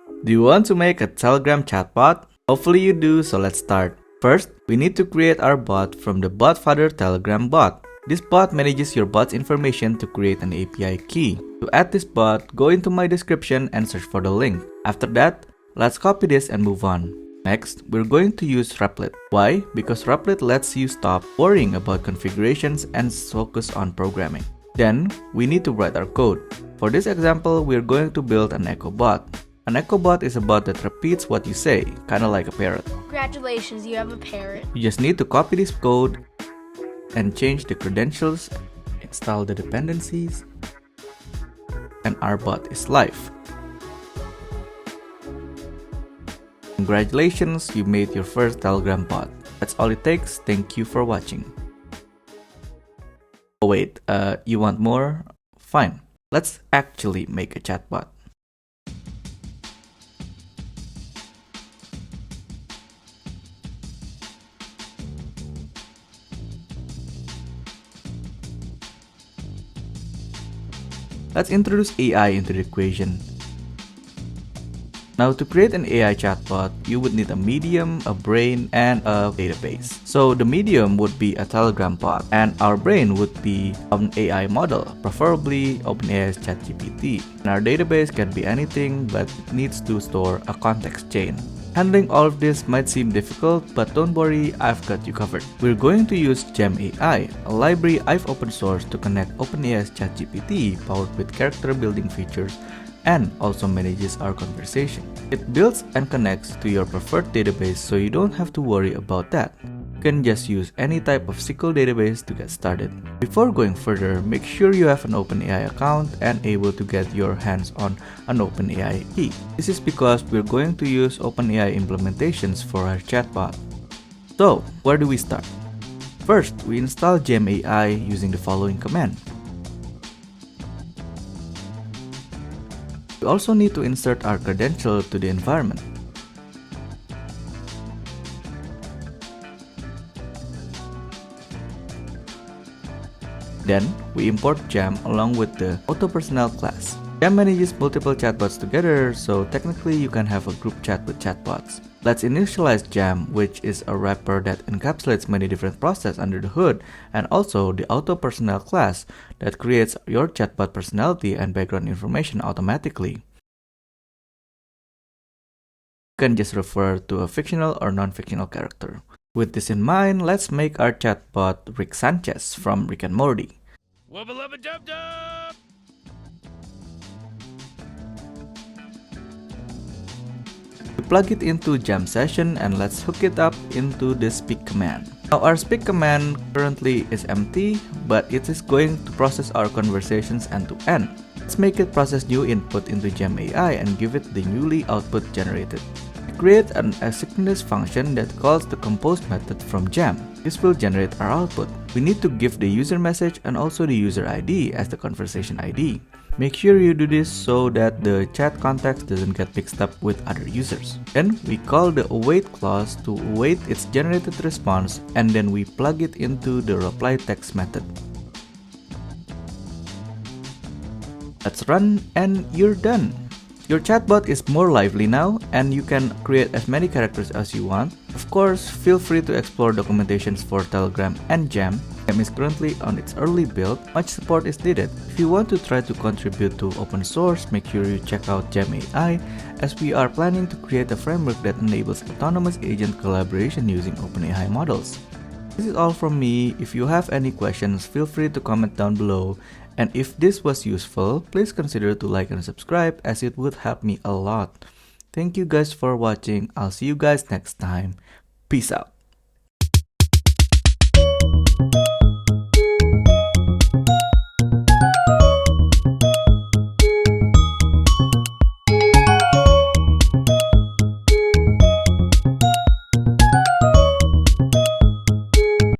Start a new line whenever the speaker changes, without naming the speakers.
Do you want to make a Telegram chatbot? Hopefully you do, so let's start. First, we need to create our bot from the bot-father Telegram bot. This bot manages your bot's information to create an API key. To add this bot, go into my description and search for the link. After that, let's copy this and move on. Next, we're going to use Replit. Why? Because Replit lets you stop worrying about configurations and focus on programming. Then, we need to write our code. For this example, we're going to build an echo bot. An echo bot is a bot that repeats what you say, kinda like a parrot.
Congratulations, you have a parrot.
You just need to copy this code and change the credentials, install the dependencies, and our bot is live. Congratulations, you made your first Telegram bot. That's all it takes. Thank you for watching. Oh wait, you want more? Fine. Let's actually make a chatbot. Let's introduce AI into the equation. Now, to create an AI chatbot, you would need a medium, a brain, and a database. So the medium would be a Telegram bot, and our brain would be an AI model, preferably OpenAI's ChatGPT. And our database can be anything, but it needs to store a context chain. Handling all of this might seem difficult, but don't worry, I've got you covered. We're going to use GemAI, a library I've open sourced to connect OpenAI's ChatGPT powered with character building features and also manages our conversation. It builds and connects to your preferred database, so you don't have to worry about that. You can just use any type of SQL database to get started. Before going further, make sure you have an OpenAI account and able to get your hands on an OpenAI key. This is because we're going to use OpenAI implementations for our chatbot. So, where do we start? First, we install GemAI using the following command. We also need to insert our credential to the environment. Then, we import Gem along with the AutoPersonnel class. Gem manages multiple chatbots together, so technically you can have a group chat with chatbots. Let's initialize Gem, which is a wrapper that encapsulates many different processes under the hood, and also the AutoPersonnel class that creates your chatbot personality and background information automatically. You can just refer to a fictional or non-fictional character. With this in mind, let's make our chatbot Rick Sanchez from Rick and Morty.
Wubba-lubba-dub-dub!
We plug it into Gem session and let's hook it up into the speak command. Now our speak command currently is empty, but it is going to process our conversations end to end. Let's make it process new input into GemAI and give it the newly output generated. Create an asynchronous function that calls the compose method from Gem. This will generate our output. We need to give the user message and also the user ID as the conversation ID. Make sure you do this so that the chat context doesn't get mixed up with other users. Then we call the await clause to await its generated response, and then we plug it into the reply text method. Let's run and you're done. Your chatbot is more lively now, and you can create as many characters as you want. Of course, feel free to explore documentations for Telegram and Gem. Gem is currently on its early build. Much support is needed. If you want to try to contribute to open source, make sure you check out GemAI, as we are planning to create a framework that enables autonomous agent collaboration using OpenAI models. This is all from me. If you have any questions, feel free to comment down below. And if this was useful, please consider to like and subscribe, as it would help me a lot. Thank you guys for watching. I'll see you guys next time. Peace out.